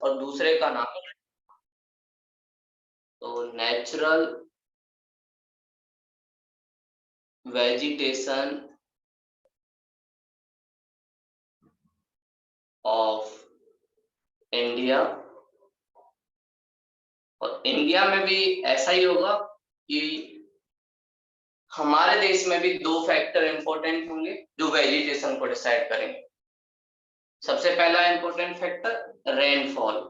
और दूसरे का नाम तो नेचुरल वेजिटेशन ऑफ इंडिया। और इंडिया में भी ऐसा ही होगा कि हमारे देश में भी दो फैक्टर इंपॉर्टेंट होंगे जो वेजिटेशन को डिसाइड करेंगे। सबसे पहला इंपॉर्टेंट फैक्टर रेनफॉल।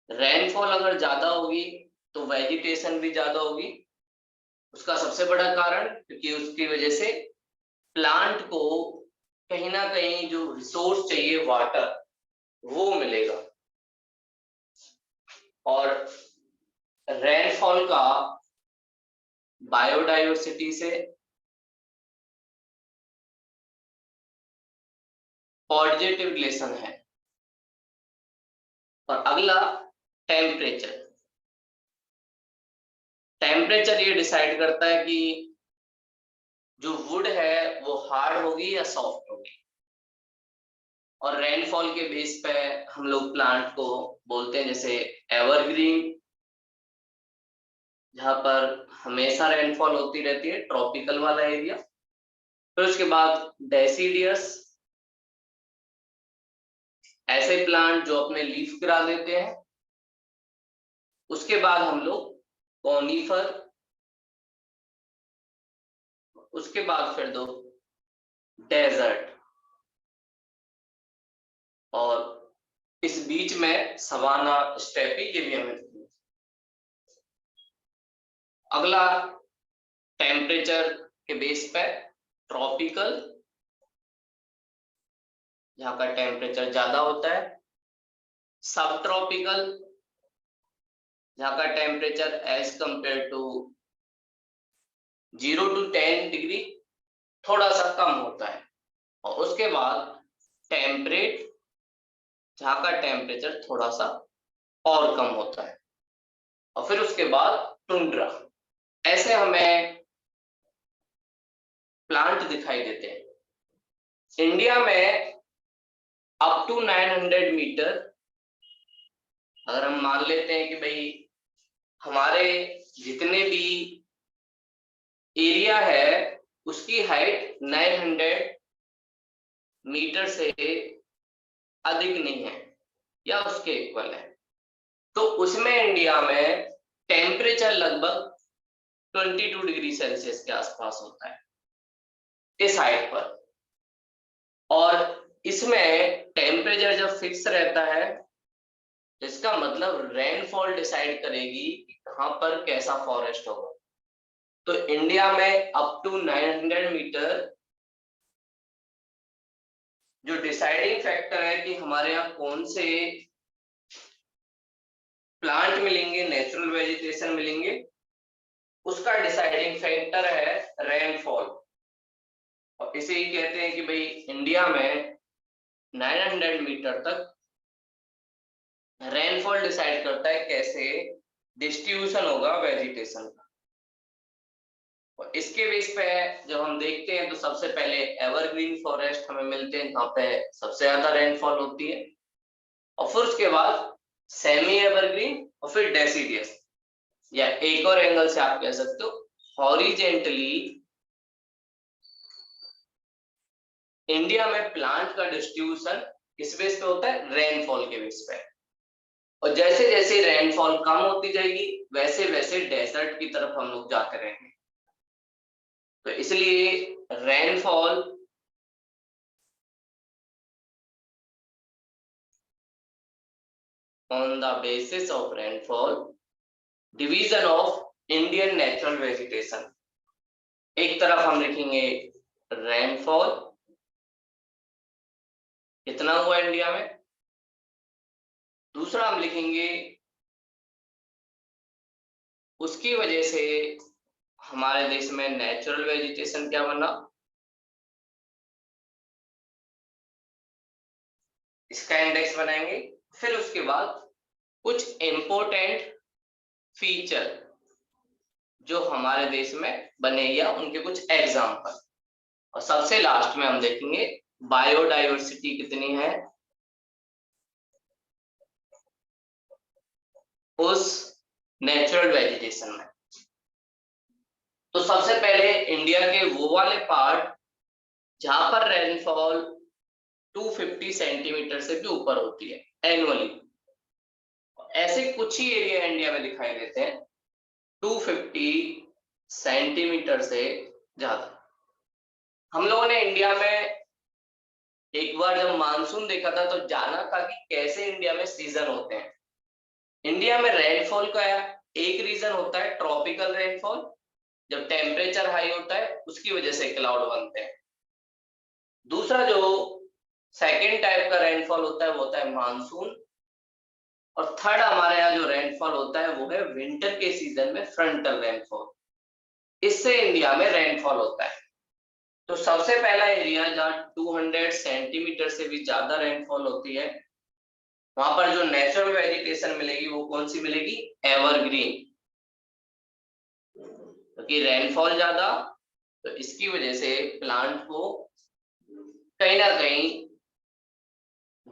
रेनफॉल अगर ज्यादा होगी तो वेजिटेशन भी ज्यादा होगी। उसका सबसे बड़ा कारण क्योंकि उसकी वजह से प्लांट को कहीं ना कहीं जो रिसोर्स चाहिए वाटर वो मिलेगा। और रेनफॉल का बायोडाइवर्सिटी से पॉजिटिव रिलेशन है। और अगला टेम्परेचर। टेम्परेचर ये डिसाइड करता है कि जो वुड है वो हार्ड होगी या सॉफ्ट होगी। और रेनफॉल के बेस पे हम लोग प्लांट को बोलते हैं जैसे एवरग्रीन, जहां पर हमेशा रेनफॉल होती रहती है, ट्रॉपिकल वाला एरिया। फिर उसके बाद डेसीडियस, ऐसे प्लांट जो अपने लीफ गिरा देते हैं। उसके बाद हम लोग कॉनिफर, उसके बाद फिर दो डेजर्ट, और इस बीच में सवाना स्टेपी, ये भी हमें। अगला टेम्परेचर के बेस पे ट्रॉपिकल, जहां का टेम्परेचर ज्यादा होता है। सब ट्रॉपिकल, जहां का temperature as compare to 0 to 10 degree थोड़ा सा कम होता है। और उसके बाद टेम्परेट, जहां का टेम्परेचर थोड़ा सा और कम होता है। और फिर उसके बाद टुंड्रा। ऐसे हमें प्लांट दिखाई देते हैं। इंडिया में अप टू 900 मीटर, अगर हम मान लेते हैं कि भाई हमारे जितने भी एरिया है उसकी हाइट 900 मीटर से अधिक नहीं है या उसके इक्वल है, तो उसमें इंडिया में टेम्परेचर लगभग 22 डिग्री सेल्सियस के आसपास होता है इस हाइट पर। और इसमें टेम्परेचर जब फिक्स रहता है, इसका मतलब रेनफॉल डिसाइड करेगी कि कहां पर कैसा फॉरेस्ट होगा। तो इंडिया में अप टू 900 मीटर जो डिसाइडिंग फैक्टर है कि हमारे यहाँ कौन से प्लांट मिलेंगे, नेचुरल वेजिटेशन मिलेंगे, उसका डिसाइडिंग फैक्टर है रेनफॉल। और इसे ही कहते हैं कि भाई इंडिया में 900 मीटर तक रेनफॉल डिसाइड करता है कैसे डिस्ट्रीब्यूशन होगा वेजिटेशन का। और इसके बेस पे जब हम देखते हैं तो सबसे पहले एवरग्रीन फॉरेस्ट हमें मिलते हैं, जहाँ पे सबसे ज्यादा रेनफॉल होती है। और फिर उसके बाद सेमी एवरग्रीन और फिर डेसिडियस, या एक और एंगल से आप कह सकते हो हॉरिजेंटली इंडिया में प्लांट का डिस्ट्रीब्यूशन किस बेस पे होता है, रेनफॉल के बेस पे। और जैसे जैसे रेनफॉल कम होती जाएगी वैसे वैसे डेजर्ट की तरफ हम लोग जाते रहेंगे। तो इसलिए rainfall on the basis of rainfall division of Indian natural vegetation. एक तरफ हम लिखेंगे रेनफॉल कितना हुआ इंडिया में, दूसरा हम लिखेंगे उसकी वजह से हमारे देश में नेचुरल वेजिटेशन क्या बना, इसका इंडेक्स बनाएंगे। फिर उसके बाद कुछ इंपॉर्टेंट फीचर जो हमारे देश में बने या उनके कुछ एग्जाम्पल। और सबसे लास्ट में हम देखेंगे बायोडाइवर्सिटी कितनी है उस नेचुरल वेजिटेशन में। तो सबसे पहले इंडिया के वो वाले पार्ट जहां पर रेनफॉल 250 सेंटीमीटर से भी ऊपर होती है एनुअली, ऐसे कुछ ही एरिया इंडिया में दिखाई देते हैं 250 सेंटीमीटर से ज्यादा। हम लोगों ने इंडिया में एक बार जब मानसून देखा था तो जाना था कि कैसे इंडिया में सीजन होते हैं। इंडिया में रेनफॉल का एक रीजन होता है ट्रॉपिकल रेनफॉल, जब टेम्परेचर हाई होता है उसकी वजह से क्लाउड बनते हैं। दूसरा जो सेकेंड टाइप का रेनफॉल होता है वो होता है मानसून। और थर्ड हमारे यहाँ जो रेनफॉल होता है वो है विंटर के सीजन में फ्रंटल रेनफॉल, इससे इंडिया में रेनफॉल होता है। तो सबसे पहला एरिया जहाँ 200 सेंटीमीटर से भी ज्यादा रेनफॉल होती है, वहां पर जो नेचुरल वेजिटेशन मिलेगी वो कौन सी मिलेगी? एवरग्रीन। क्योंकि रेनफॉल ज्यादा, तो इसकी वजह से प्लांट को कहीं ना कहीं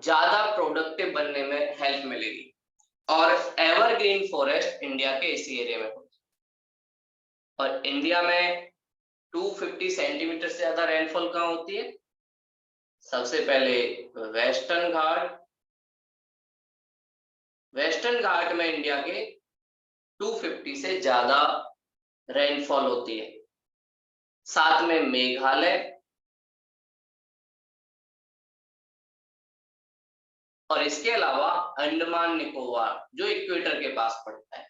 ज्यादा प्रोडक्टिव बनने में हेल्प मिलेगी। और एवरग्रीन फॉरेस्ट इंडिया के इसी एरिया में होती है। और इंडिया में 250 सेंटीमीटर से ज्यादा रेनफॉल कहाँ होती है? सबसे पहले वेस्टर्न घाट। वेस्टर्न घाट में इंडिया के 250 से ज्यादा रेनफॉल होती है। साथ में मेघालय और इसके अलावा अंडमान निकोबार जो इक्वेटर के पास पड़ता है।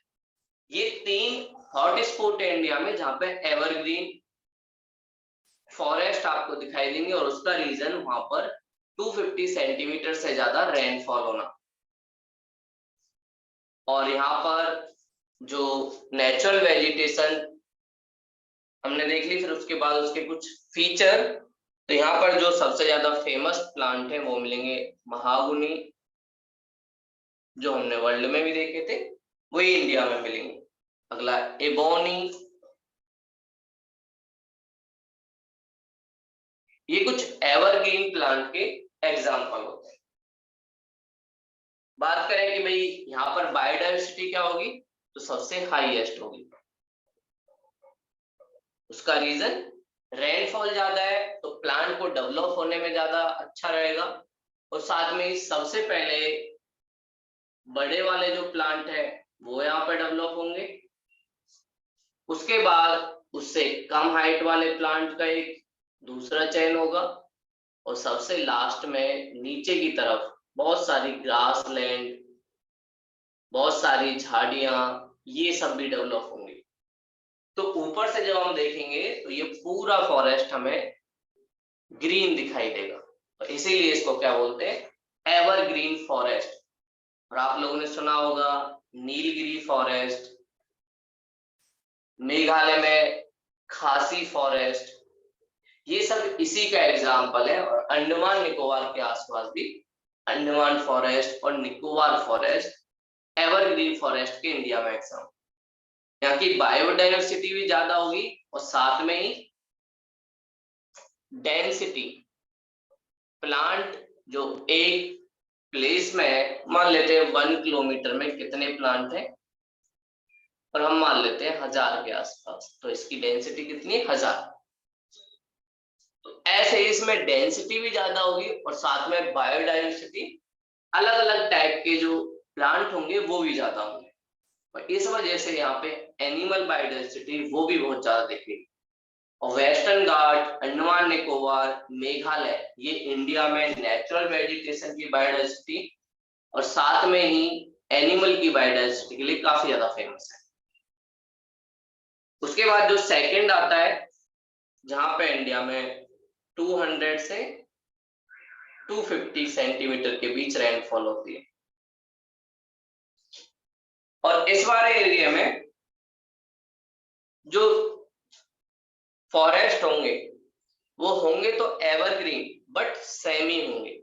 ये 3 हॉट स्पॉट है इंडिया में जहां पे एवरग्रीन फॉरेस्ट आपको दिखाई देंगे, और उसका रीजन वहां पर 250 सेंटीमीटर से ज्यादा रेनफॉल होना। और यहाँ पर जो नेचुरल वेजिटेशन हमने देख ली, फिर उसके बाद उसके कुछ फीचर। तो यहाँ पर जो सबसे ज्यादा फेमस प्लांट है वो मिलेंगे महागुनी, जो हमने वर्ल्ड में भी देखे थे वही इंडिया में मिलेंगे। अगला एबोनी। ये कुछ एवरग्रीन प्लांट के एग्जाम्पल होते हैं। बात करें कि भाई यहाँ पर बायोडाइवर्सिटी क्या होगी, तो सबसे हाईएस्ट होगी। उसका रीजन रेनफॉल ज्यादा है तो प्लांट को डेवलप होने में ज्यादा अच्छा रहेगा। और साथ में सबसे पहले बड़े वाले जो प्लांट है वो यहाँ पर डेवलप होंगे। उसके बाद उससे कम हाइट वाले प्लांट का एक दूसरा चयन होगा। और सबसे लास्ट में नीचे की तरफ बहुत सारी ग्रास लैंड, बहुत सारी झाड़ियां, ये सब भी डेवलप होंगी। तो ऊपर से जब हम देखेंगे तो ये पूरा फॉरेस्ट हमें ग्रीन दिखाई देगा, तो इसीलिए इसको क्या बोलते हैं? Evergreen forest. और आप लोगों ने सुना होगा नीलगिरी फॉरेस्ट, मेघालय में खासी फॉरेस्ट, ये सब इसी का एग्जाम्पल है। और अंडमान निकोबार के आसपास भी अंडमान फॉरेस्ट और निकोबार फॉरेस्ट एवरग्रीन फॉरेस्ट के इंडिया में एग्जाम्पल। यहाँ की बायोडाइवर्सिटी भी ज्यादा होगी और साथ में ही डेंसिटी, प्लांट जो एक प्लेस में है, मान लेते हैं 1 किलोमीटर में कितने प्लांट हैं, और हम मान लेते हैं 1000 के आसपास, तो इसकी डेंसिटी कितनी है? 1000। तो ऐसे इसमें डेंसिटी भी ज्यादा होगी और साथ में बायोडाइवर्सिटी, अलग अलग टाइप के जो प्लांट होंगे वो भी ज्यादा होंगे। और इस वजह से यहाँ पे एनिमल बायोडाइवर्सिटी वो भी बहुत ज्यादा दिखेगी। और वेस्टर्न घाट, अंडमान निकोबार, मेघालय, ये इंडिया में नेचुरल वेजिटेशन की बायोडाइवर्सिटी और साथ में ही एनिमल की बायोडाइवर्सिटी के लिए काफी ज्यादा फेमस है। उसके बाद जो सेकंड आता है जहां पे इंडिया में 200 से 250 सेंटीमीटर के बीच रेनफॉल होती है। और इस वाले एरिया में जो फॉरेस्ट होंगे वो होंगे तो एवरग्रीन, बट सेमी होंगे।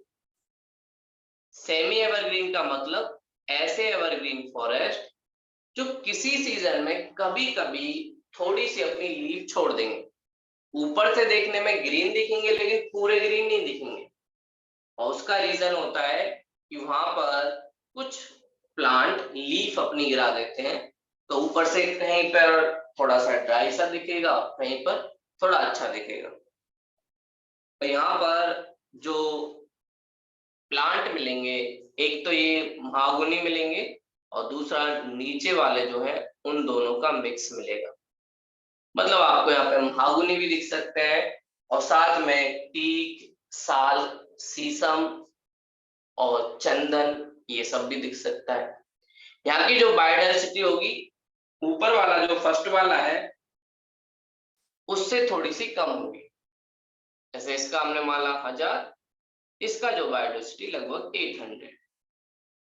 सेमी एवरग्रीन का मतलब ऐसे एवरग्रीन फॉरेस्ट जो किसी सीजन में कभी कभी थोड़ी सी अपनी लीफ छोड़ देंगे। ऊपर से देखने में ग्रीन दिखेंगे लेकिन पूरे ग्रीन नहीं दिखेंगे। और उसका रीजन होता है कि वहां पर कुछ प्लांट लीफ अपनी गिरा देते हैं तो ऊपर से कहीं पर थोड़ा सा ड्राई सा दिखेगा, कहीं पर थोड़ा अच्छा दिखेगा। तो यहाँ पर जो प्लांट मिलेंगे, एक तो ये महागुनी मिलेंगे और दूसरा नीचे वाले जो है उन दोनों का मिक्स मिलेगा। मतलब आपको यहाँ पे महागुनी भी दिख सकते हैं और साथ में टीक, साल, शीशम और चंदन ये सब भी दिख सकता है। यहाँ की जो बायोडायवर्सिटी होगी, ऊपर वाला जो फर्स्ट वाला है उससे थोड़ी सी कम होगी। जैसे इसका हमने माना 1000, इसका जो बायोडायवर्सिटी लगभग 800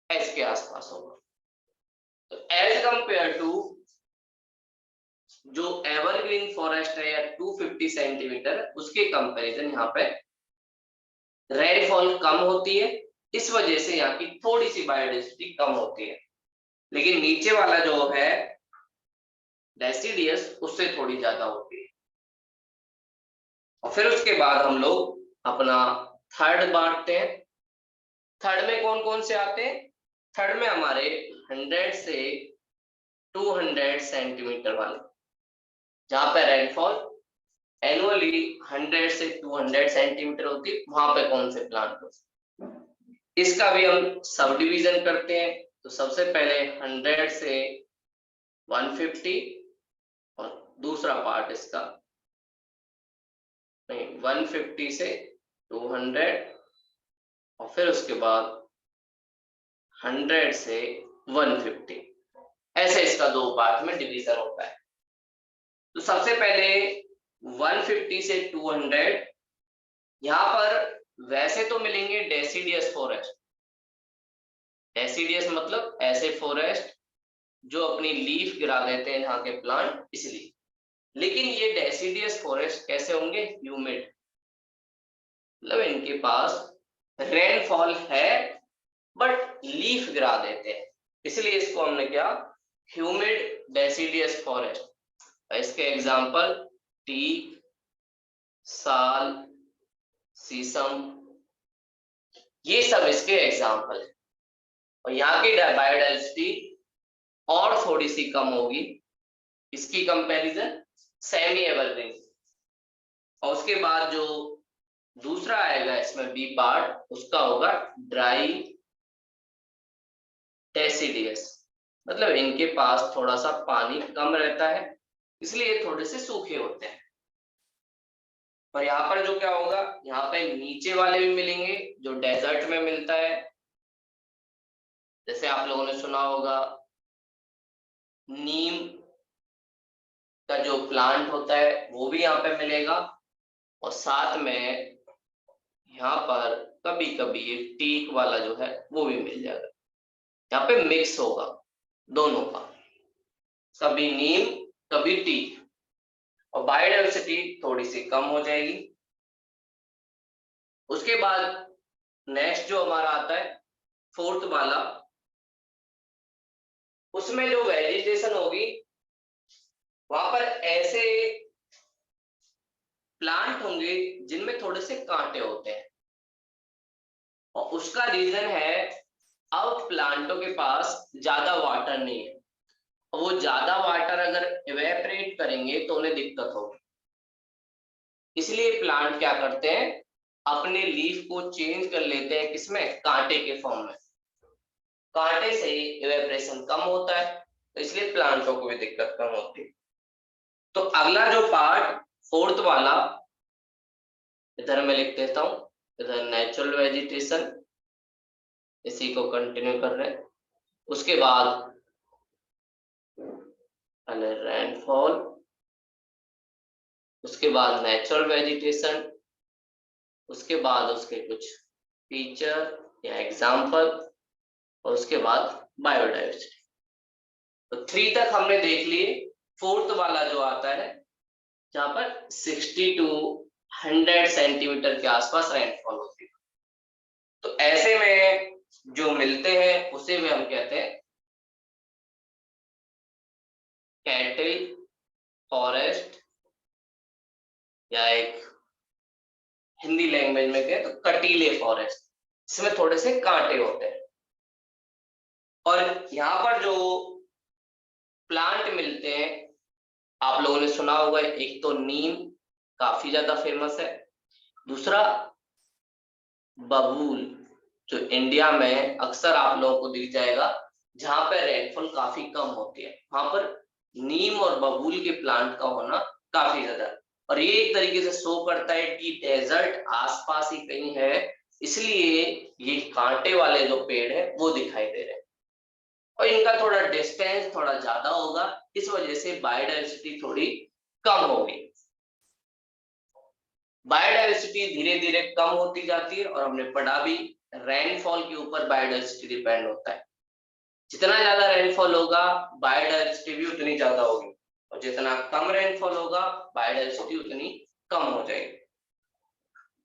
एस के आसपास होगा। तो एज कंपेयर टू जो एवरग्रीन फॉरेस्ट है या 250 सेंटीमीटर, उसके कंपैरिजन यहाँ पे रेनफॉल कम होती है, इस वजह से यहाँ की थोड़ी सी बायोडायवर्सिटी कम होती है। लेकिन नीचे वाला जो है डेसिडियस, उससे थोड़ी ज्यादा होती है। और फिर उसके बाद हम लोग अपना थर्ड बांटते हैं। थर्ड में कौन कौन से आते हैं? थर्ड में हमारे 100 से 200 सेंटीमीटर वाले, जहां पे रेनफॉल एनुअली 100 से 200 सेंटीमीटर होती है, वहां पे कौन से प्लांट होते हैं। इसका भी हम सब डिवीजन करते हैं। तो सबसे पहले 100 से 150 और दूसरा पार्ट इसका नहीं 150 से 200 और फिर उसके बाद 100 से 150, ऐसे इसका दो पार्ट में डिवीजन होता है। तो सबसे पहले 150 से 200, यहाँ पर वैसे तो मिलेंगे डेसिडियस फॉरेस्ट। डेसिडियस मतलब ऐसे फॉरेस्ट जो अपनी लीफ गिरा देते हैं यहाँ के प्लांट, इसलिए। लेकिन ये डेसिडियस फॉरेस्ट कैसे होंगे? ह्यूमिड, मतलब इनके पास रेनफॉल है बट लीफ गिरा देते हैं, इसलिए इसको हमने क्या ह्यूमिड डेसिडियस फॉरेस्ट। इसके एग्जांपल टीक, साल, शीशम, ये सब इसके एग्जांपल है। और यहाँ की बायोडायवर्सिटी और थोड़ी सी कम होगी इसकी कंपैरिजन सेमी एवरग्रीन। और उसके बाद जो दूसरा आएगा इसमें बी पार्ट, उसका होगा ड्राई डेसिडियस, मतलब इनके पास थोड़ा सा पानी कम रहता है, इसलिए थोड़े से सूखे होते हैं। पर यहाँ पर जो क्या होगा, यहाँ पे नीचे वाले भी मिलेंगे जो डेजर्ट में मिलता है। जैसे आप लोगों ने सुना होगा नीम का जो प्लांट होता है वो भी यहाँ पे मिलेगा, और साथ में यहाँ पर कभी कभी ये टीक वाला जो है वो भी मिल जाएगा। यहाँ पे मिक्स होगा दोनों का, कभी नीम कभी टीक, और बायोडायवर्सिटी थोड़ी सी कम हो जाएगी। उसके बाद नेक्स्ट जो हमारा आता है फोर्थ वाला, उसमें जो वेजिटेशन होगी वहां पर ऐसे प्लांट होंगे जिनमें थोड़े से कांटे होते हैं, और उसका रीजन है अब प्लांटों के पास ज्यादा वाटर नहीं है, और वो ज्यादा वाटर अगर इवेपरेट करेंगे तो उन्हें दिक्कत होगी। इसलिए प्लांट क्या करते हैं, अपने लीफ को चेंज कर लेते हैं, किसमें? कांटे के फॉर्म में। कांटे से इवेपरेशन कम होता है, तो इसलिए प्लांटों को भी दिक्कत कम होती है। तो अगला जो पार्ट फोर्थ वाला, इधर मैं लिख देता हूं, इधर नेचुरल वेजिटेशन, इसी को कंटिन्यू कर रहे हैं। उसके बाद रेनफॉल, उसके बाद नेचुरल वेजिटेशन, उसके बाद उसके कुछ फीचर या एग्जाम्पल, और उसके बाद बायोडायवर्सिटी। तो 3 तक हमने देख लिए। फोर्थ वाला जो आता है जहां पर 60 to 100 सेंटीमीटर के आसपास रेनफॉल होती है, तो ऐसे में जो मिलते हैं उसे भी हम कहते हैं कैटल फॉरेस्ट, या एक हिंदी लैंग्वेज में कहें तो कटीले फॉरेस्ट, इसमें थोड़े से कांटे होते हैं। और यहाँ पर जो प्लांट मिलते हैं आप लोगों ने सुना होगा, एक तो नीम काफी ज्यादा फेमस है, दूसरा बबूल जो इंडिया में अक्सर आप लोगों को दिख जाएगा, जहां पर रेनफॉल काफी कम होती है वहां पर नीम और बबूल के प्लांट का होना काफी ज्यादा। और ये एक तरीके से शो करता है कि डेजर्ट आसपास ही कहीं है, इसलिए ये कांटे वाले जो पेड़ है वो दिखाई दे रहे हैं और इनका थोड़ा डिस्टेंस थोड़ा ज्यादा होगा, इस वजह से बायोडायवर्सिटी थोड़ी कम होगी। बायोडायवर्सिटी धीरे धीरे कम होती जाती है और हमने पढ़ा भी रेनफॉल के ऊपर बायोडायवर्सिटी डिपेंड होता है। जितना ज्यादा रेनफॉल होगा बायोडायवर्सिटी भी उतनी ज्यादा होगी और जितना कम रेनफॉल होगा बायोडायवर्सिटी उतनी कम हो जाएगी।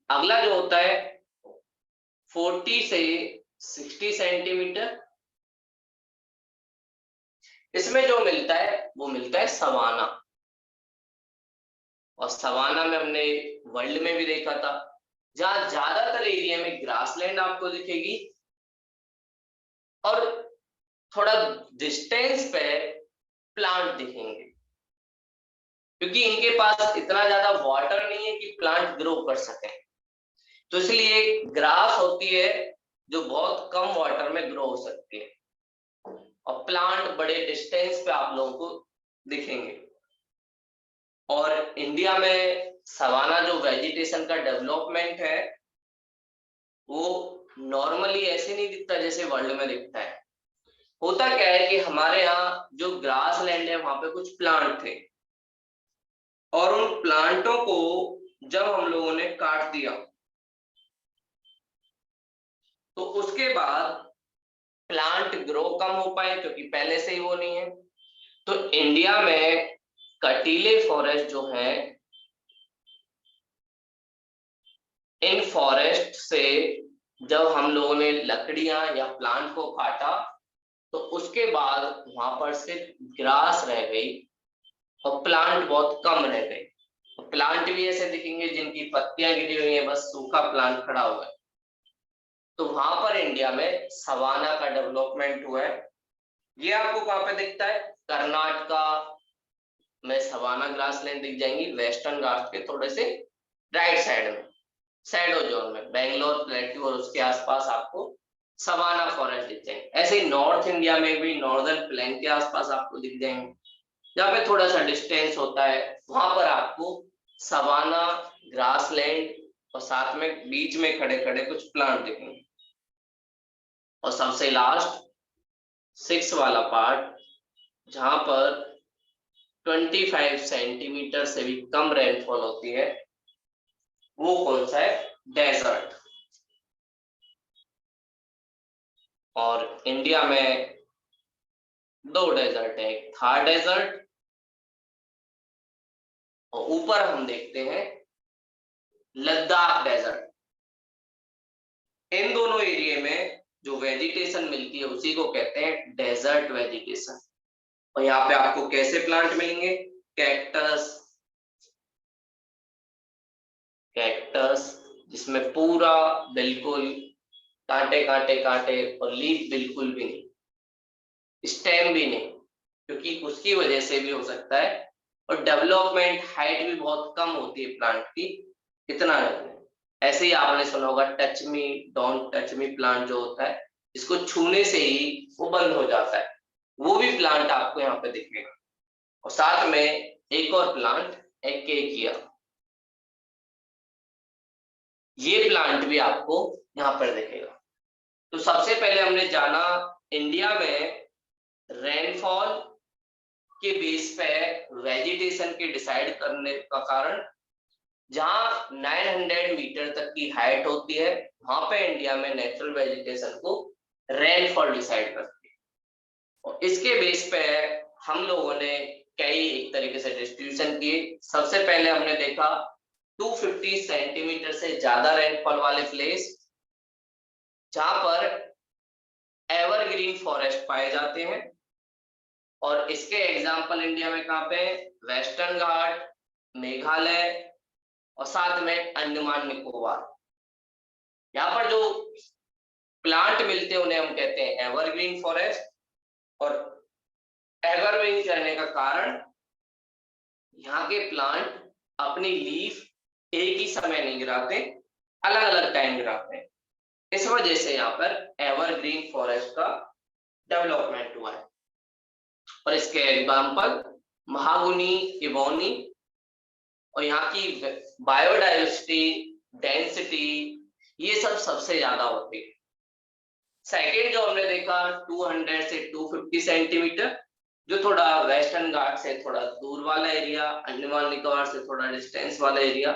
अगला जो होता है 40 से 60 सेंटीमीटर, इसमें जो मिलता है वो मिलता है सवाना। और सवाना में हमने वर्ल्ड में भी देखा था, जहां ज्यादातर एरिया में ग्रासलैंड आपको दिखेगी और थोड़ा डिस्टेंस पे प्लांट दिखेंगे, क्योंकि इनके पास इतना ज्यादा वाटर नहीं है कि प्लांट ग्रो कर सके, तो इसलिए ग्रास होती है जो बहुत कम वाटर में ग्रो हो सकती है और प्लांट बड़े डिस्टेंस पे आप लोगों को दिखेंगे। और इंडिया में सवाना जो वेजिटेशन का डेवलपमेंट है वो नॉर्मली ऐसे नहीं दिखता जैसे वर्ल्ड में दिखता है। होता क्या है कि हमारे यहाँ जो ग्रास लैंड है वहां पे कुछ प्लांट थे और उन प्लांटों को जब हम लोगों ने काट दिया तो उसके बाद प्लांट ग्रो कम हो पाए क्योंकि पहले से ही वो नहीं है। तो इंडिया में कटीले फॉरेस्ट जो है, इन फॉरेस्ट से जब हम लोगों ने लकड़ियां या प्लांट को काटा तो उसके बाद वहां पर सिर्फ ग्रास रह गई और प्लांट बहुत कम रह गए। प्लांट भी ऐसे दिखेंगे जिनकी पत्तियां गिरी हुई हैं, बस सूखा प्लांट खड़ा हुआ है। तो वहां पर इंडिया में सवाना का डेवलपमेंट हुआ है। ये आपको कहाँ पे दिखता है? कर्नाटका में सवाना ग्रासलैंड दिख जाएंगी, वेस्टर्न घाट के थोड़े से राइट साइड में, शैडो जोन में बेंगलोर प्लेट्यू और उसके आसपास आपको सवाना फॉरेस्ट दिख जाएंगे। ऐसे ही नॉर्थ इंडिया में भी नॉर्दर्न प्लेन के आसपास आपको दिख जाएंगे, जहाँ पे थोड़ा सा डिस्टेंस होता है वहां पर आपको सवाना ग्रासलैंड और साथ में बीच में खड़े खड़े कुछ प्लांट दिखेंगे। और सबसे लास्ट 6 वाला पार्ट जहां पर 25 सेंटीमीटर से भी कम रेनफॉल होती है वो कौन सा है? डेजर्ट। और इंडिया में 2 डेजर्ट है, एक थार डेजर्ट और ऊपर हम देखते हैं लद्दाख डेजर्ट। इन दोनों एरिया में जो वेजिटेशन मिलती है उसी को कहते हैं डेजर्ट वेजिटेशन। और यहाँ पे आपको कैसे प्लांट मिलेंगे? कैक्टस, कैक्टस जिसमें पूरा बिल्कुल कांटे कांटे कांटे और लीफ बिल्कुल भी नहीं, स्टेम भी नहीं, क्योंकि उसकी वजह से भी हो सकता है। और डेवलपमेंट हाइट भी बहुत कम होती है प्लांट की, इतना नहीं। ऐसे ही आपने सुना होगा touch me don't touch me plant जो होता है, इसको छूने से ही वो बंद हो जाता है, वो भी प्लांट आपको यहाँ पे दिखेगा। और साथ में एक और प्लांट एकेकिया, ये प्लांट भी आपको यहाँ पर दिखेगा। तो सबसे पहले हमने जाना इंडिया में रेनफॉल के बेस पे वेजिटेशन के डिसाइड करने का कारण, जहां 900 मीटर तक की हाइट होती है वहां पे इंडिया में नेचुरल वेजिटेशन को रेनफॉल डिसाइड करती है। और इसके बेस पे हम लोगों ने कई एक तरीके से डिस्ट्रीब्यूशन किए। सबसे पहले हमने देखा 250 सेंटीमीटर से ज्यादा रेनफॉल वाले प्लेस जहां पर एवरग्रीन फॉरेस्ट पाए जाते हैं। और इसके एग्जाम्पल इंडिया में कहाँ पे? वेस्टर्न घाट, मेघालय और साथ में अंडमान निकोबार। यहाँ पर जो प्लांट मिलते हैं उन्हें हम कहते हैं एवरग्रीन फॉरेस्ट और एवरग्रीन कहने का कारण यहाँ के प्लांट अपनी लीफ एक ही समय नहीं गिराते, अलग अलग टाइम गिराते हैं। इस वजह से यहाँ पर एवरग्रीन फॉरेस्ट का डेवलपमेंट हुआ है। और इसके एग्जाम्पल महागुनी, इवोनी, और यहाँ की बायोडाइवर्सिटी, डेंसिटी, ये सब सबसे ज्यादा होती है। सेकेंड जो हमने देखा 200 से 250 सेंटीमीटर, जो थोड़ा वेस्टर्न घाट से थोड़ा दूर वाला एरिया, अंडमान निकोबार से थोड़ा डिस्टेंस वाला एरिया,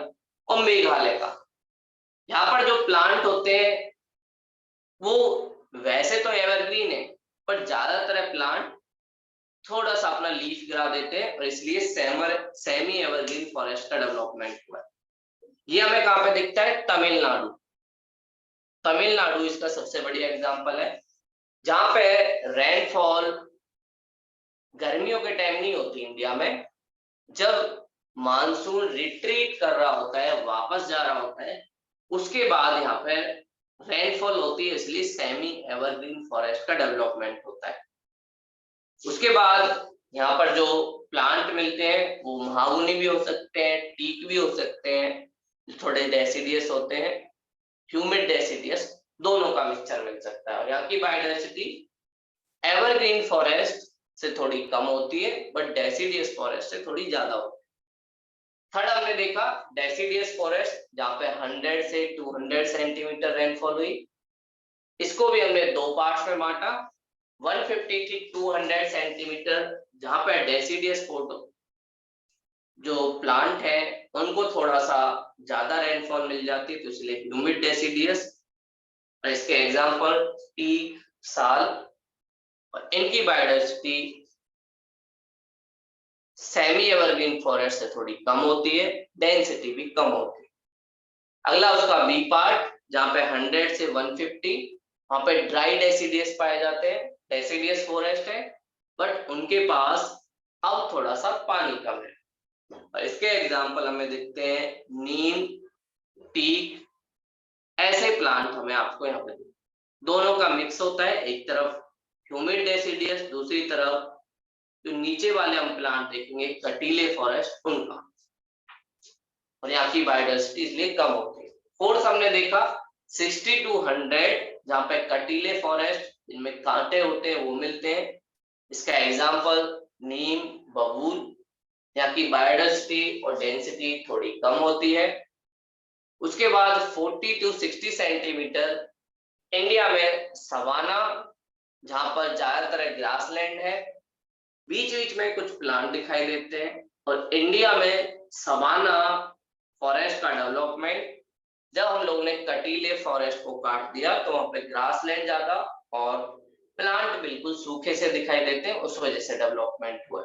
और मेघालय का। यहाँ पर जो प्लांट होते हैं वो वैसे तो एवरग्रीन है, पर ज्यादातर प्लांट थोड़ा सा अपना लीफ गिरा देते हैं, और इसलिए सेमी एवरग्रीन फॉरेस्ट का डेवलपमेंट हुआ है। ये हमें कहाँ पे दिखता है? तमिलनाडु। तमिलनाडु इसका सबसे बढ़िया एग्जांपल है, जहां पे रेनफॉल गर्मियों के टाइम नहीं होती इंडिया में, जब मानसून रिट्रीट कर रहा होता है, वापस जा रहा होता है, उसके बाद यहाँ पे रेनफॉल होती है, इसलिए सेमी एवरग्रीन फॉरेस्ट का डेवलपमेंट होता है। उसके बाद यहाँ पर जो प्लांट मिलते हैं वो महागुनी भी हो सकते हैं, टीक भी हो सकते हैं, थोड़े डेसिडियस होते हैं, ह्यूमिड डेसिडियस, दोनों का मिक्सचर मिल सकता है। और यहाँ की बायोडाइवर्सिटी एवरग्रीन फॉरेस्ट से थोड़ी कम होती है, बट डेसिडियस फॉरेस्ट से थोड़ी ज्यादा होती है। थर्ड हमने देखा डेसिडियस फॉरेस्ट, जहाँ पे 100 से 200 सेंटीमीटर रेनफॉल हुई। इसको भी हमने दो पार्ट्स में बांटा, 150 से 200 सेंटीमीटर जहाँ पे डेसिडियस जो प्लांट है उनको थोड़ा सा ज्यादा रेनफॉल मिल जाती है, तो इसलिए ह्यूमिड डेसिडियस। और इसके एग्जांपल टीक, साल, और इनकी बायोडाइवर्सिटी सेमी एवरग्रीन फॉरेस्ट से थोड़ी कम होती है, डेंसिटी भी कम होती है। अगला उसका बी पार्ट, जहाँ पे 100 से 150, वहां पे ड्राई डेसिडियस पाए जाते हैं, डेसिडियस फॉरेस्ट है, बट उनके पास अब थोड़ा सा पानी कम है। और इसके एग्जांपल हमें दिखते हैं नीम, टीक, ऐसे प्लांट हमें आपको यहाँ पे दोनों का मिक्स होता है, एक तरफ ह्यूमिड डेसिडियस, दूसरी तरफ जो नीचे वाले हम प्लांट देखेंगे कटीले फॉरेस्ट, उनका। और यहाँ की बायोडाइवर्सिटी इसलिए कम होती है। फोर्थ हमने देखा 60 to 100, जहाँ पे कटीले फॉरेस्ट जिनमें कांटे होते हैं वो मिलते हैं। इसका एग्जाम्पल नीम, बबूल, यहाँ की बायोडाइवर्सिटी और डेंसिटी थोड़ी कम होती है। उसके बाद 40 to 60 सेंटीमीटर इंडिया में सवाना, जहां पर ज्यादातर ग्रासलैंड है, बीच बीच में कुछ प्लांट दिखाई देते हैं। और इंडिया में सवाना फॉरेस्ट का डेवलपमेंट, जब हम लोगों ने कटीले फॉरेस्ट को काट दिया तो वहां पे ग्रासलैंड ज्यादा और प्लांट बिल्कुल सूखे से दिखाई देते हैं, उस वजह से डेवलपमेंट हुआ।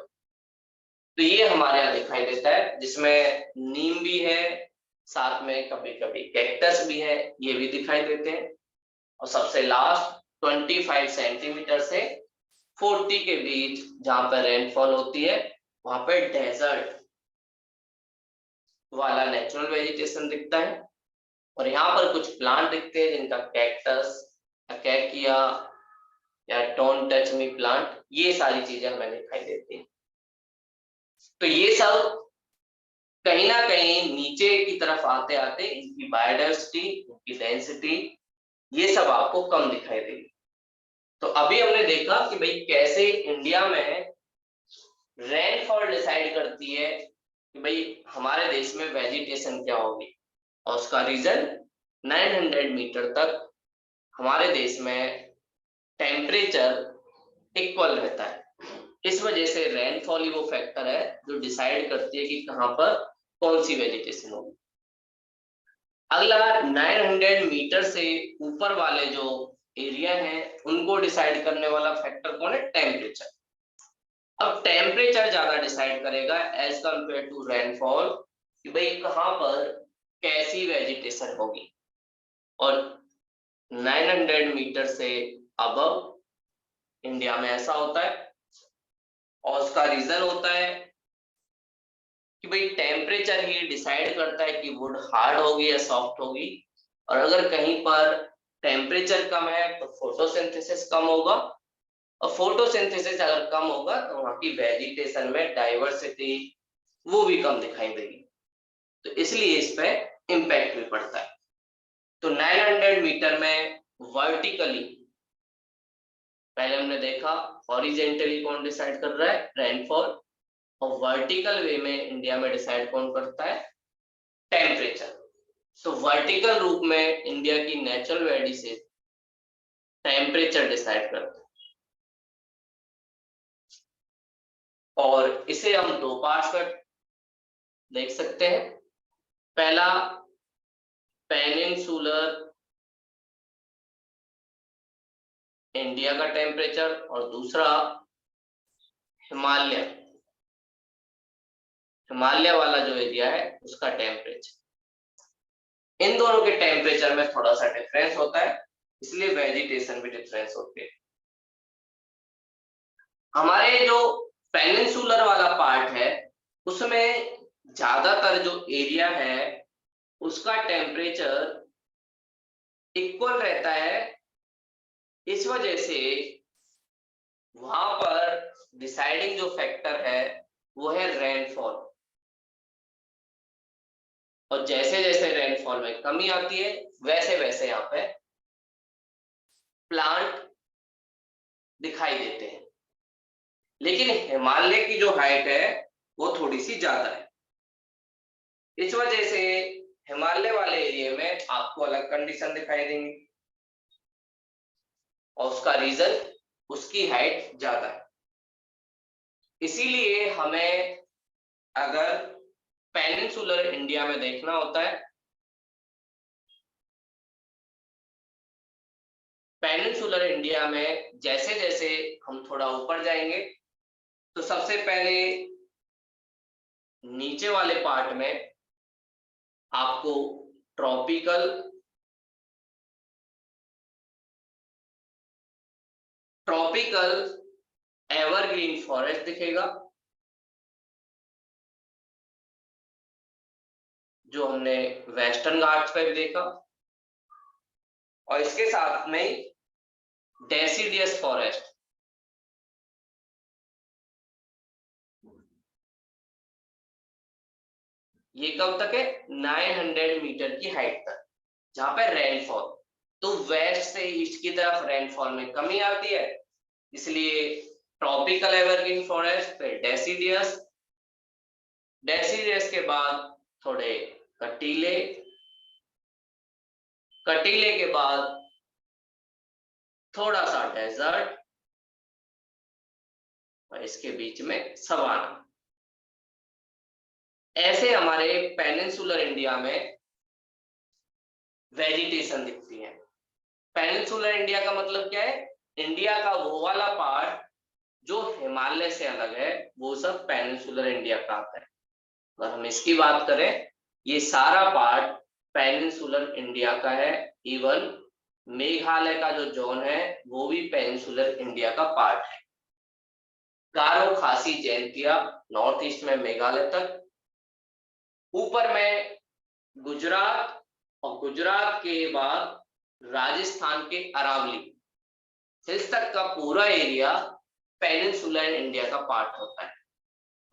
तो ये हमारे यहाँ दिखाई देता है, जिसमें नीम भी है, साथ में कभी कभी कैक्टस भी है, ये भी दिखाई देते हैं। और सबसे लास्ट 25 सेंटीमीटर से 40 के बीच जहां पर रेनफॉल होती है, वहां पे डेजर्ट वाला नेचुरल वेजिटेशन दिखता है। और यहाँ पर कुछ प्लांट दिखते हैं जिनका कैक्टस, अकेकिया या डोंट टच मी प्लांट, ये सारी चीजें हमें दिखाई देती हैं। तो ये सब कहीं ना कहीं नीचे की तरफ आते आते इनकी बायोडाइवर्सिटी, इनकी डेंसिटी, ये सब आपको कम दिखाई देगी। तो अभी हमने देखा कि भाई कैसे इंडिया में रेनफॉल डिसाइड करती है कि भाई हमारे देश में वेजिटेशन क्या होगी, और उसका रीजन 900 मीटर तक हमारे देश में टेम्परेचर इक्वल रहता है। इस वजह से रेनफॉल ही वो फैक्टर है जो डिसाइड करती है कि कहां पर कौन सी वेजिटेशन होगी। अगला 900 मीटर से ऊपर वाले जो एरिया हैं उनको डिसाइड करने वाला फैक्टर कौन है? टेम्परेचर। अब टेम्परेचर ज्यादा डिसाइड करेगा एज कंपेयर टू रेनफॉल कि भाई कहां पर कैसी वेजिटेशन होगी। और 900 मीटर से अबव इंडिया में ऐसा होता है, और उसका रीजन होता है कि भाई टेम्परेचर ही डिसाइड करता है कि वुड हार्ड होगी या सॉफ्ट होगी। और अगर कहीं पर टेम्परेचर कम है तो फोटोसिंथेसिस कम होगा, और फोटोसिंथेसिस अगर कम होगा तो वहां की वेजिटेशन में डाइवर्सिटी वो भी कम दिखाई देगी, तो इसलिए इस पे इम्पैक्ट भी पड़ता है। तो 900 मीटर में वर्टिकली पहले हमने देखा, हॉरिजेंटली कौन डिसाइड कर रहा है, रेनफॉल, और वर्टिकल वे में इंडिया में डिसाइड कौन करता है, टेम्परेचर। तो वर्टिकल रूप में इंडिया की नेचुरल वैली से टेम्परेचर डिसाइड करता है, और इसे हम दो पार्ट्स में देख सकते हैं। पहला पेनिनसुलर इंडिया का टेम्परेचर, और दूसरा हिमालय वाला जो एरिया है उसका टेम्परेचर। इन दोनों के टेम्परेचर में थोड़ा सा डिफरेंस होता है, इसलिए वेजिटेशन भी डिफरेंस होती है। हमारे जो पेनिनसुलर वाला पार्ट है उसमें ज्यादातर जो एरिया है उसका टेम्परेचर इक्वल रहता है। इस वजह से वहां पर डिसाइडिंग जो फैक्टर है वो है रेनफॉल, और जैसे जैसे रेनफॉल में कमी आती है वैसे वैसे यहाँ पे प्लांट दिखाई देते हैं। लेकिन हिमालय की जो हाइट है वो थोड़ी सी ज्यादा है, इस वजह से हिमालय वाले एरिया में आपको अलग कंडीशन दिखाई देंगी, और उसका रीजन उसकी हाइट ज्यादा है। इसीलिए हमें अगर पेनिनसुलर इंडिया में देखना होता है, पेनिनसुलर इंडिया में जैसे जैसे हम थोड़ा ऊपर जाएंगे तो सबसे पहले नीचे वाले पार्ट में आपको ट्रॉपिकल एवरग्रीन फॉरेस्ट दिखेगा, जो हमने वेस्टर्न घाट्स पे भी देखा, और इसके साथ में डेसिडियस फॉरेस्ट। ये कब तक है, 900 मीटर की हाइट तक, जहां पे रेनफॉल, तो वेस्ट से ईस्ट की तरफ रेनफॉल में कमी आती है, इसलिए ट्रॉपिकल एवरग्रीन फॉरेस्ट, फिर डेसिडियस, डेसिडियस के बाद थोड़े कटीले, कटीले के बाद थोड़ा सा डेजर्ट, और इसके बीच में सवाना। ऐसे हमारे पेनिनसुलर इंडिया में वेजिटेशन दिखती है। पेनिनसुलर इंडिया का मतलब क्या है, इंडिया का वो वाला पार्ट जो हिमालय से अलग है वो सब पेनिनसुलर इंडिया का आता है। अगर हम इसकी बात करें, ये सारा पार्ट पेनिनसुलर इंडिया का है। इवन मेघालय का जो जोन है वो भी पेनिनसुलर इंडिया का पार्ट है। गारो, खासी, जैंतिया नॉर्थ ईस्ट में मेघालय तक, ऊपर में गुजरात, और गुजरात के बाद राजस्थान के अरावली हिल्स तक का पूरा एरिया पेनिनसुलर इंडिया का पार्ट होता है।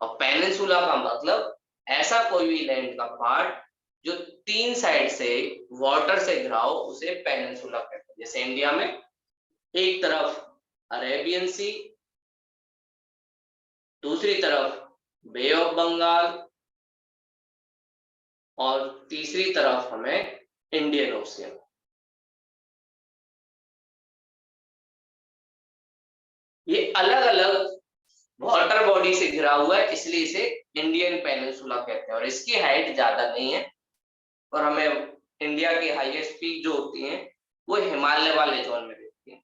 और पेनिनसुला का मतलब ऐसा कोई भी लैंड का पार्ट जो तीन साइड से वाटर से घिरा हो उसे पेनिनसुला कहते हैं। जैसे इंडिया में एक तरफ अरेबियन सी, दूसरी तरफ बे ऑफ बंगाल, और तीसरी तरफ हमें इंडियन ओशियन। ये अलग अलग वाटर बॉडी से घिरा हुआ है, इसलिए इसे इंडियन पेनिनसुला कहते हैं, और इसकी हाइट ज्यादा नहीं है। और हमें इंडिया की हाईएस्ट पीक जो होती है वो हिमालय वाले जोन में दिखती है।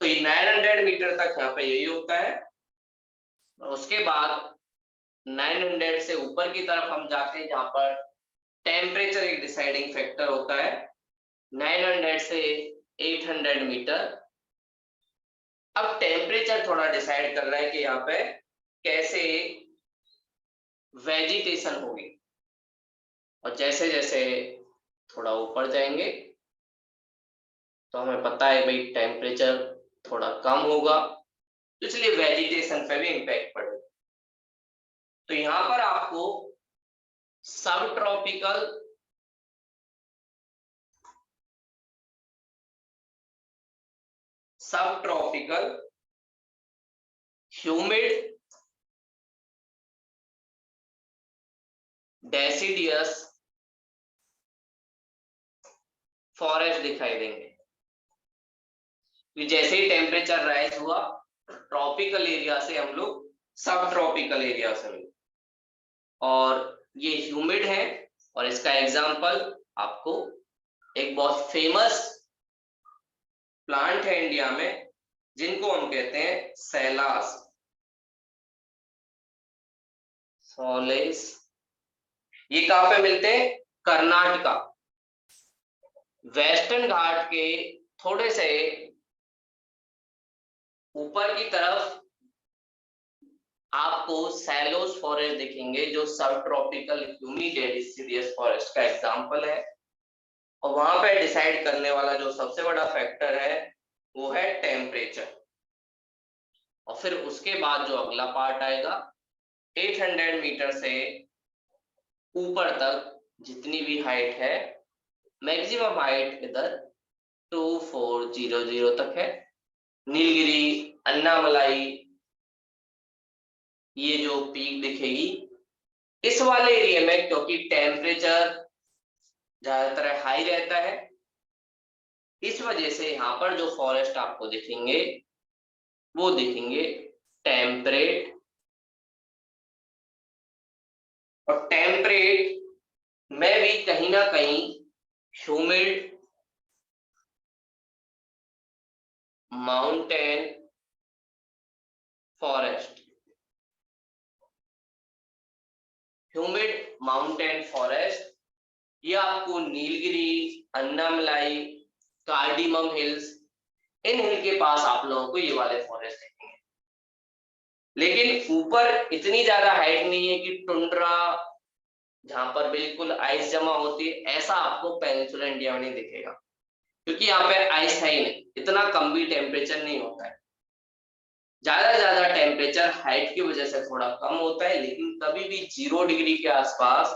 तो ये 900 मीटर तक यहाँ पे यही होता है, और उसके बाद 900 से ऊपर की तरफ हम जाते हैं जहां पर टेम्परेचर एक डिसाइडिंग फैक्टर होता है। 900 से 800 मीटर, अब टेम्परेचर थोड़ा डिसाइड कर रहा है कि यहाँ पे कैसे वेजिटेशन होगी। और जैसे जैसे थोड़ा ऊपर जाएंगे तो हमें पता है भाई टेम्परेचर थोड़ा कम होगा, तो इसलिए वेजिटेशन पे भी इम्पैक्ट पड़ेगा। तो यहां पर आपको सब ट्रॉपिकल, ह्यूमिड, डेसिडियस फॉरेस्ट दिखाई देंगे। जैसे ही टेम्परेचर राइज हुआ, ट्रॉपिकल एरिया से हम लोग सब ट्रॉपिकल एरिया से मिले, और ये ह्यूमिड है। और इसका एग्जांपल आपको एक बहुत फेमस प्लांट है इंडिया में, जिनको हम कहते हैं सैलास, सोलेस। ये कहां पे मिलते हैं? कर्नाटका, वेस्टर्न घाट के थोड़े से ऊपर की तरफ आपको सैलोस फॉरेस्ट दिखेंगे, जो सब ट्रॉपिकल ह्यूमिड डेसिडियस फॉरेस्ट का एग्जांपल है। और वहां पे डिसाइड करने वाला जो सबसे बड़ा फैक्टर है वो है टेम्परेचर। और फिर उसके बाद जो अगला पार्ट आएगा, 800 मीटर से ऊपर तक जितनी भी हाइट है, मैक्सिमम हाइट इधर 2400 तक है। नीलगिरी, अन्नामलाई, ये जो पीक दिखेगी इस वाले एरिया में, क्योंकि टेम्परेचर ज्यादातर हाई रहता है, इस वजह से यहाँ पर जो फॉरेस्ट आपको दिखेंगे वो दिखेंगे टेम्परेट। और टेम्परेट में भी कहीं ना कहीं humid, mountain forest, humid mountain forest, ये आपको नीलगिरी, अन्नामलाई, कार्डिमम हिल्स, इन हिल के पास आप लोगों को ये वाले फॉरेस्ट देखेंगे। लेकिन ऊपर इतनी ज्यादा हाइट नहीं है कि टुंड्रा, जहां पर बिल्कुल आइस जमा होती है, ऐसा आपको पेनिनसुलर इंडिया में नहीं दिखेगा, क्योंकि यहाँ पे आइस है ही नहीं, इतना कम भी टेम्परेचर नहीं होता है। ज्यादा टेम्परेचर हाइट की वजह से थोड़ा कम होता है, लेकिन कभी भी 0 डिग्री के आसपास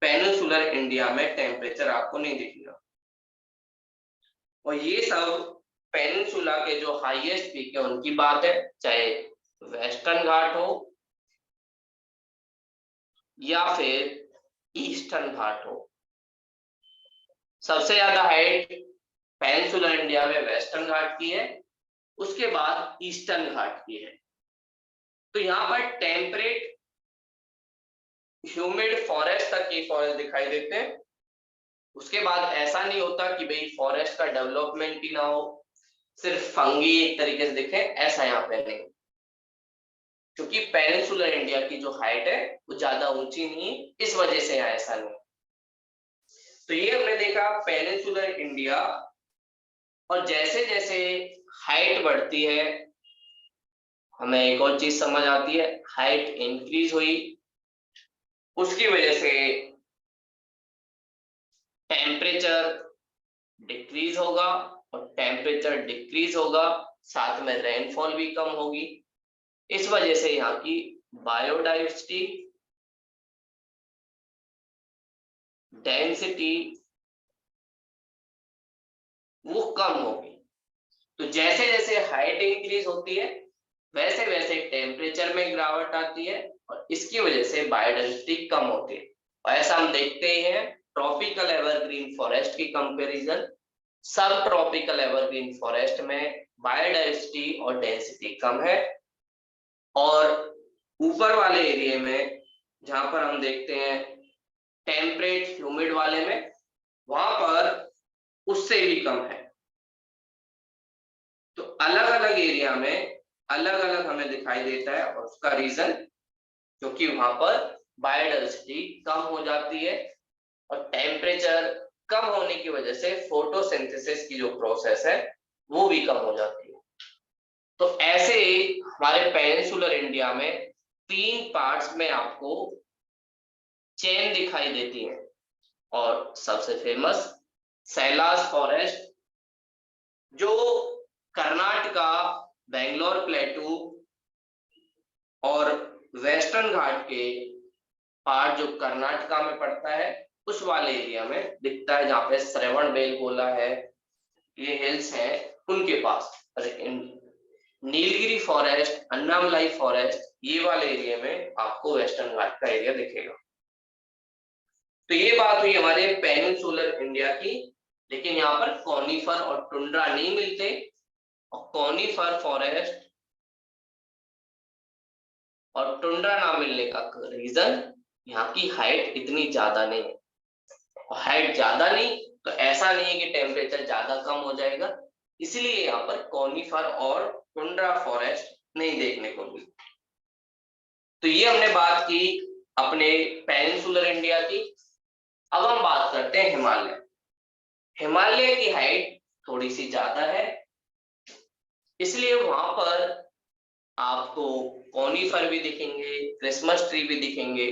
पेनिनसुलर इंडिया में टेम्परेचर आपको नहीं दिखेगा। और ये सब पेनिनसुला के जो हाईएस्ट पीक है उनकी बात है, चाहे वेस्टर्न घाट हो या फिर ईस्टर्न घाट हो। सबसे ज्यादा हाइट पेनिनसुलर इंडिया में वेस्टर्न घाट की है, उसके बाद ईस्टर्न घाट की है। तो यहाँ पर टेम्परेट ह्यूमिड फॉरेस्ट तक ये फॉरेस्ट दिखाई देते हैं। उसके बाद ऐसा नहीं होता कि भाई फॉरेस्ट का डेवलपमेंट ही ना हो, सिर्फ फंगी एक तरीके से दिखे, ऐसा यहाँ पे नहीं, क्योंकि पेनिनसुलर इंडिया की जो हाइट है वो ज्यादा ऊंची नहीं है, इस वजह से यहाँ ऐसा नहीं। तो ये हमने देखा पेनिनसुलर इंडिया। और जैसे जैसे हाइट बढ़ती है, हमें एक और चीज समझ आती है, हाइट इंक्रीज हुई, उसकी वजह से टेम्परेचर डिक्रीज होगा, और टेम्परेचर डिक्रीज होगा साथ में रेनफॉल भी कम होगी। इस वजह से यहाँ की बायोडाइवर्सिटी, डेंसिटी वो कम होगी। तो जैसे जैसे हाइट इंक्रीज होती है, वैसे वैसे टेम्परेचर में गिरावट आती है, और इसकी वजह से बायोडाइवर्सिटी कम होती है। और ऐसा हम देखते ही हैं ट्रॉपिकल एवरग्रीन फॉरेस्ट की कंपैरिजन सब ट्रॉपिकल एवरग्रीन फॉरेस्ट में बायोडाइवर्सिटी और डेंसिटी कम है। और ऊपर वाले एरिया में जहां पर हम देखते हैं टेम्परेट ह्यूमिड वाले में, वहां पर उससे भी कम है। तो अलग अलग एरिया में अलग अलग हमें दिखाई देता है, और उसका रीजन क्योंकि वहां पर बायोडाइवर्सिटी कम हो जाती है, और टेम्परेचर कम होने की वजह से फोटोसिंथेसिस की जो प्रोसेस है वो भी कम हो जाती है। तो ऐसे हमारे पेनिनसुलर इंडिया में 3 पार्ट्स में आपको चेन दिखाई देती है, और सबसे फेमस सैलास फॉरेस्ट, जो कर्नाटका, बेंगलोर प्लेटू, वेस्टर्न घाट के पार्ट जो कर्नाटका में पड़ता है उस वाले एरिया में दिखता है, जहाँ पे श्रवण बेलगोला है, ये हिल्स हैं उनके पास। नीलगिरी फॉरेस्ट, अन्नामलाई फॉरेस्ट, ये वाले एरिया में आपको वेस्टर्न घाट का एरिया दिखेगा। तो ये बात हुई हमारे पेनिनसुलर इंडिया की, लेकिन यहाँ पर कॉनिफर और टुंड्रा नहीं मिलते। और कॉनिफर फॉरेस्ट और टुंड्रा ना मिलने का रीजन यहाँ की हाइट इतनी ज्यादा नहीं है। और हाइट ज्यादा नहीं तो ऐसा नहीं है कि टेम्परेचर ज्यादा कम हो जाएगा, इसलिए यहाँ पर कॉनिफर और टुंड्रा फॉरेस्ट नहीं देखने को मिलती। तो ये हमने बात की अपने पेनिनसुलर इंडिया की। अब हम बात करते हैं हिमालय। हिमालय की हाइट थोड़ी सी ज्यादा है, इसलिए वहां पर आपको कॉनिफर भी दिखेंगे, क्रिसमस ट्री भी दिखेंगे,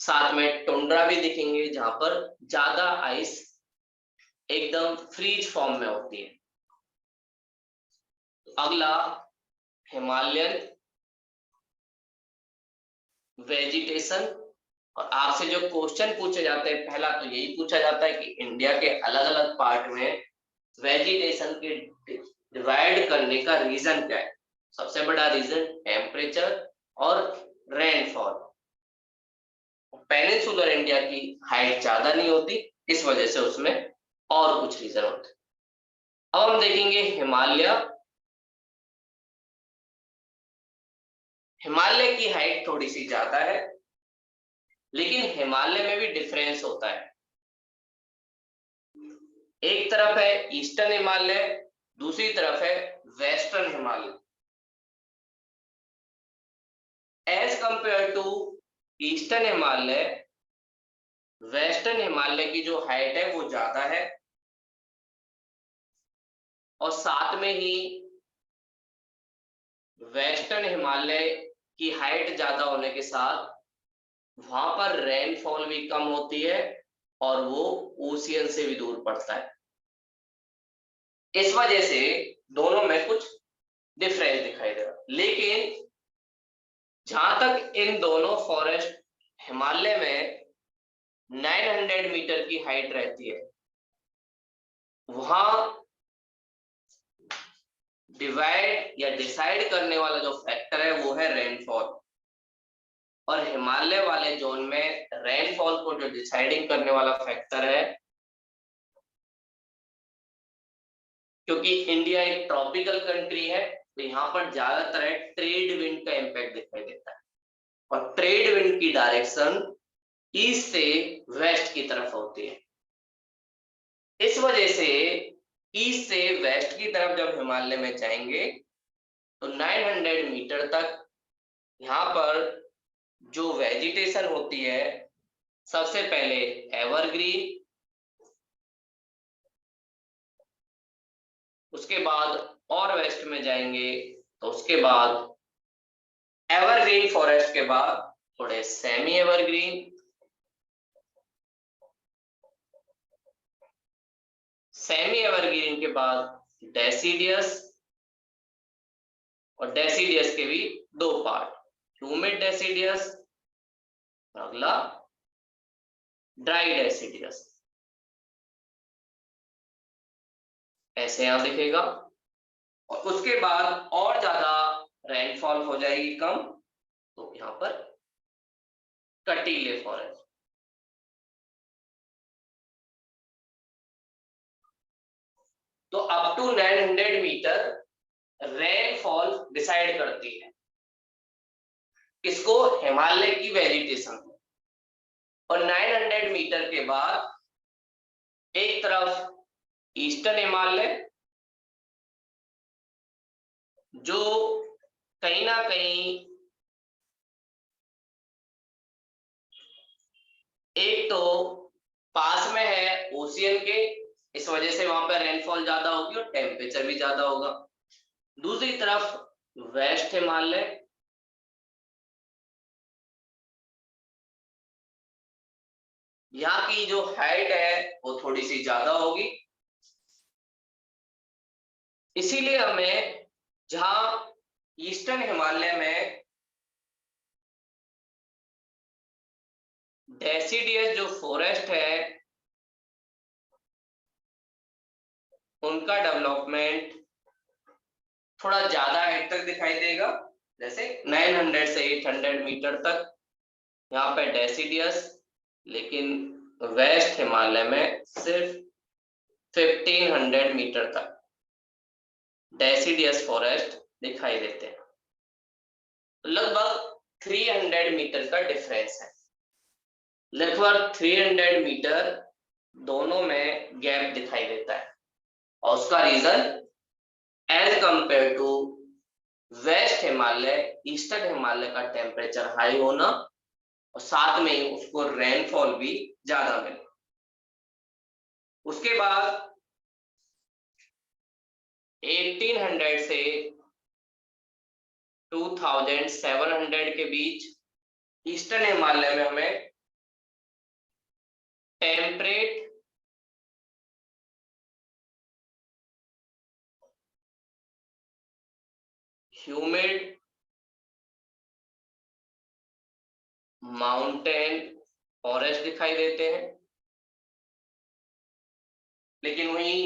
साथ में टुंड्रा भी दिखेंगे, जहां पर ज्यादा आइस एकदम फ्रीज फॉर्म में होती है। अगला हिमालयन वेजिटेशन। और आपसे जो क्वेश्चन पूछे जाते हैं, पहला तो यही पूछा जाता है कि इंडिया के अलग अलग पार्ट में वेजिटेशन के डिवाइड करने का रीजन क्या है। सबसे बड़ा रीजन टेम्परेचर और रेनफॉल। पेनिनसुलर इंडिया की हाइट ज्यादा नहीं होती, इस वजह से उसमें और कुछ रीजन होते हैं। अब हम देखेंगे हिमालय। हिमालय की हाइट थोड़ी सी ज्यादा है, लेकिन हिमालय में भी डिफरेंस होता है। एक तरफ है ईस्टर्न हिमालय, दूसरी तरफ है western Himalaya. As compare to eastern Himalaya, western Himalaya की जो हाइट है वो ज्यादा है। और साथ में ही वेस्टर्न हिमालय की हाइट ज्यादा होने के साथ वहां पर रेनफॉल भी कम होती है और वो ओशियन से भी दूर पड़ता है। इस वजह से दोनों में कुछ डिफरेंस दिखाई दे रहा है। लेकिन जहां तक इन दोनों फॉरेस्ट, हिमालय में 900 मीटर की हाइट रहती है, वहां डिवाइड या डिसाइड करने वाला जो फैक्टर है वो है रेनफॉल। और हिमालय वाले जोन में रेनफॉल को जो डिसाइडिंग करने वाला फैक्टर है, क्योंकि इंडिया एक ट्रॉपिकल कंट्री है, तो यहाँ पर ज्यादातर ट्रेड विंड का इम्पैक्ट दिखाई देता है। और ट्रेड विंड की डायरेक्शन ईस्ट से वेस्ट की तरफ होती है। इस वजह से ईस्ट से वेस्ट की तरफ जब हिमालय में जाएंगे तो 900 मीटर तक यहाँ पर जो वेजिटेशन होती है, सबसे पहले एवरग्रीन, उसके बाद और वेस्ट में जाएंगे तो उसके बाद एवरग्रीन फॉरेस्ट के बाद थोड़े सेमी एवरग्रीन, सेमी एवरग्रीन के बाद डेसिडियस, और डेसिडियस के भी दो पार्ट, ह्यूमिड डेसिडियस, अगला ड्राई डेसिडियस। ऐसे यहां दिखेगा। और उसके बाद और ज्यादा रेनफॉल हो जाएगी कम, तो यहाँ पर कटीले फॉरेस्ट। तो up to 900 metre rainfall decide करती है किसको, हिमालय की वेजिटेशन को। और 900 मीटर के बाद एक तरफ ईस्टर्न हिमालय, जो कहीं ना कहीं एक तो पास में है ओशियन के, इस वजह से वहां पर रेनफॉल ज्यादा होगी और टेम्परेचर भी ज्यादा होगा। दूसरी तरफ वेस्ट हिमालय, यहाँ की जो हाइट है वो थोड़ी सी ज्यादा होगी, इसीलिए हमें जहां ईस्टर्न हिमालय में डेसिडियस जो फॉरेस्ट है उनका डेवलपमेंट थोड़ा ज्यादा हाइट तक दिखाई देगा, जैसे 900 से 800 मीटर तक यहाँ पे डेसिडियस, लेकिन वेस्ट हिमालय में सिर्फ 1500 मीटर तक डेसिडियस फॉरेस्ट दिखाई देते हैं। लगभग 300 मीटर का डिफरेंस है, लगभग 300 मीटर दोनों में गैप दिखाई देता है। और उसका reason as compare to west Himalaya, eastern Himalaya का टेम्परेचर हाई होना और साथ में ही उसको रेनफॉल भी ज्यादा मिले। उसके बाद 1800 से 2700 के बीच ईस्टर्न हिमालय में हमें टेम्परेट ह्यूमिड माउंटेन फॉरेस्ट दिखाई देते हैं, लेकिन वहीं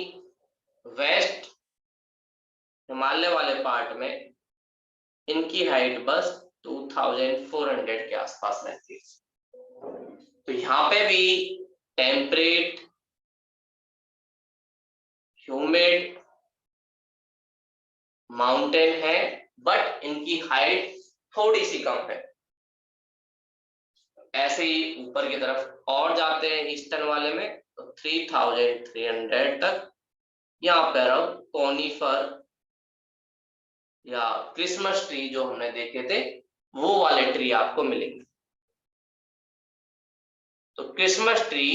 वेस्ट हिमालय वाले पार्ट में इनकी हाइट बस 2400 के आसपास रहती है। तो यहाँ पे भी टेम्परेट ह्यूमिड माउंटेन है, बट इनकी हाइट थोड़ी सी कम है। ऐसे ही ऊपर की तरफ और जाते हैं ईस्टर्न वाले में, तो 3300 तक यहाँ पर अब कोनिफर या क्रिसमस ट्री जो हमने देखे थे वो वाले ट्री आपको मिलेंगे। तो क्रिसमस ट्री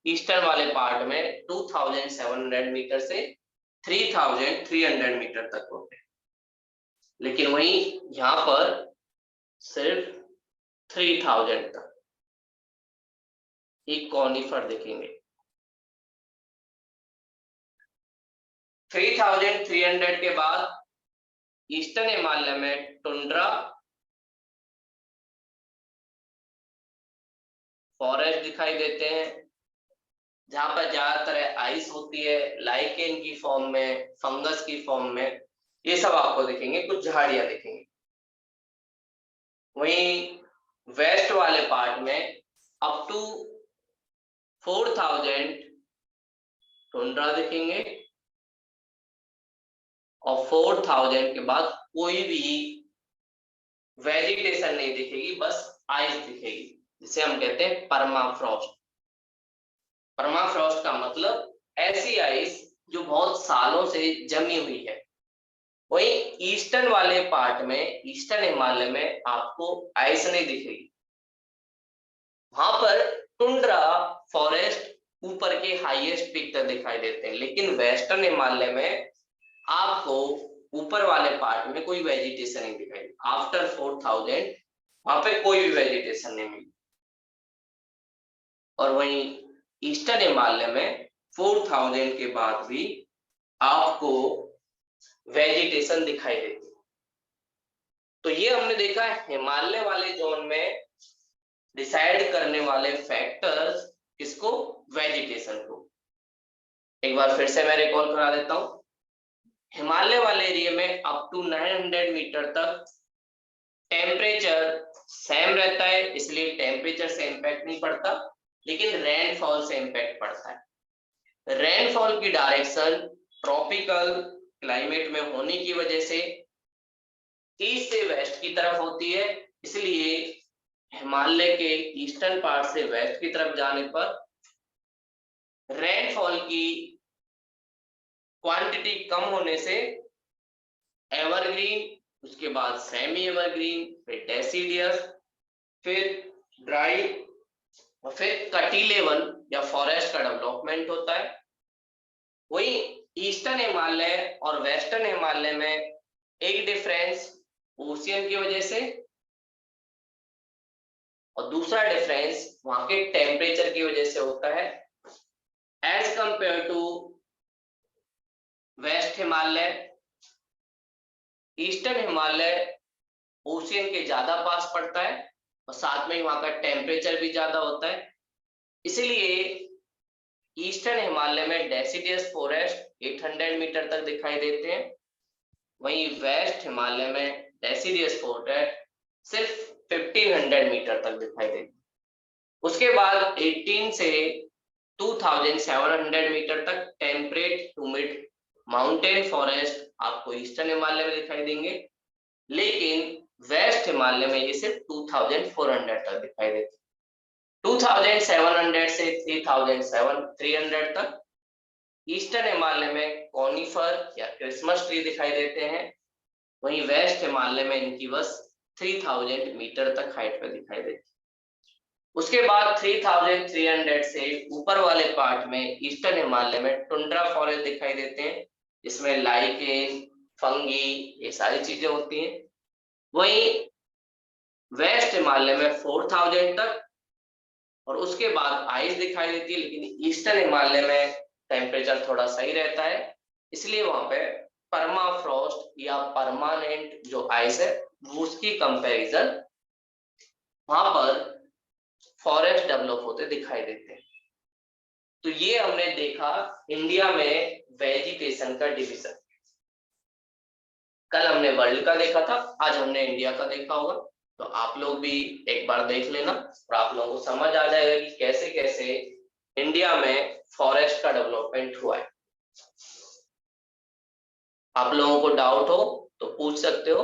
ईस्टर्न वाले पार्ट में 2700 मीटर से 3300 मीटर तक होते हैं, लेकिन वहीं यहाँ पर सिर्फ 3000 तक ही कॉनिफर देखेंगे। 3300 के बाद ईस्टर्न हिमालय में टुंड्रा फॉरेस्ट दिखाई देते हैं, जहां पर ज्यादातर आइस होती है, लाइकेन की फॉर्म में, फंगस की फॉर्म में, ये सब आपको दिखेंगे, कुछ झाड़ियां दिखेंगी। वहीं वेस्ट वाले पार्ट में अप टू 4000 टुंड्रा दिखेंगे और 4000 के बाद कोई भी वेजिटेशन नहीं दिखेगी, बस आइस दिखेगी, जिसे हम कहते हैं परमाफ्रॉस्ट। परमाफ्रॉस्ट का मतलब ऐसी आइस जो बहुत सालों से जमी हुई है। वहीं ईस्टर्न वाले पार्ट में, ईस्टर्न हिमालय में आपको आइस नहीं दिखेगी, वहां पर टुंड्रा फॉरेस्ट ऊपर के हाईएस्ट पीक तक दिखाई देते हैं, लेकिन वेस्टर्न हिमालय में आपको ऊपर वाले पार्ट में कोई वेजिटेशन नहीं दिखाई। आफ्टर 4000 वहां पे कोई भी वेजिटेशन नहीं मिली। और वहीं ईस्टर्न हिमालय में 4000 के बाद भी आपको वेजिटेशन दिखाई देती है। तो ये हमने देखा है हिमालय वाले जोन में डिसाइड करने वाले फैक्टर्स, किसको? वेजिटेशन को। एक बार फिर से मैं रिकॉल करा देता हूं। हिमालय वाले एरिया में अप टू 900 मीटर तक टेम्परेचर सेम रहता है, इसलिए टेम्परेचर से इंपैक्ट नहीं पड़ता, लेकिन रेनफॉल से इंपैक्ट पड़ता है। रेनफॉल की डायरेक्शन ट्रॉपिकल क्लाइमेट में होने की वजह से ईस्ट से वेस्ट की तरफ होती है, इसलिए हिमालय के ईस्टर्न पार्ट से वेस्ट की तरफ जाने पर रेनफॉल की क्वांटिटी कम होने से एवरग्रीन, उसके बाद सेमी एवरग्रीन, फिर डेसिडियस, फिर ड्राई और फिर कटिलेवन या फॉरेस्ट का डेवलपमेंट होता है। वही ईस्टर्न हिमालय और वेस्टर्न हिमालय में एक डिफरेंस ओशियन की वजह से और दूसरा डिफरेंस वहां के टेम्परेचर की वजह से होता है। As compare to west Himalaya, eastern Himalaya ocean के ज्यादा पास पड़ता है और साथ में वहां का टेम्परेचर भी ज्यादा होता है, इसलिए ईस्टर्न हिमालय में डेसिडियस फॉरेस्ट 800 मीटर तक दिखाई देते हैं, वहीं वेस्ट हिमालय में डेसिडियस फॉरेस्ट सिर्फ 1500 मीटर तक दिखाई देते हैं। उसके बाद 18 से 2700 मीटर तक टेम्परेट ह्यूमिड माउंटेन फॉरेस्ट आपको ईस्टर्न हिमालय में दिखाई देंगे, लेकिन वेस्ट हिमालय में ये सिर्फ 2400 तक दिखाई देते हैं। 2700 से 3300 तक ईस्टर्न हिमालय में कॉनिफर या क्रिसमस ट्री दिखाई देते हैं, वहीं वेस्ट हिमालय में इनकी बस 3000 मीटर तक हाइट पे दिखाई देती है। उसके बाद 3300 से ऊपर वाले पार्ट में ईस्टर्न हिमालय में टुंड्रा फॉरेस्ट दिखाई देते हैं, जिसमें लाइकेन, फंगी, ये सारी चीजें होती हैं। वहीं वेस्ट हिमालय में 4000 तक और उसके बाद आइस दिखाई देती है, लेकिन ईस्टर्न हिमालय में टेम्परेचर थोड़ा सही रहता है, इसलिए वहां पे परमाफ्रॉस्ट या परमानेंट जो आइस है उसकी कंपैरिजन वहां पर फॉरेस्ट डेवलप होते दिखाई देते हैं। तो ये हमने देखा इंडिया में वेजिटेशन का डिवीजन। कल हमने वर्ल्ड का देखा था, आज हमने इंडिया का देखा होगा, तो आप लोग भी एक बार देख लेना और आप लोगों को समझ आ जाएगा कि कैसे कैसे इंडिया में फॉरेस्ट का डेवलपमेंट हुआ है। आप लोगों को डाउट हो तो पूछ सकते हो,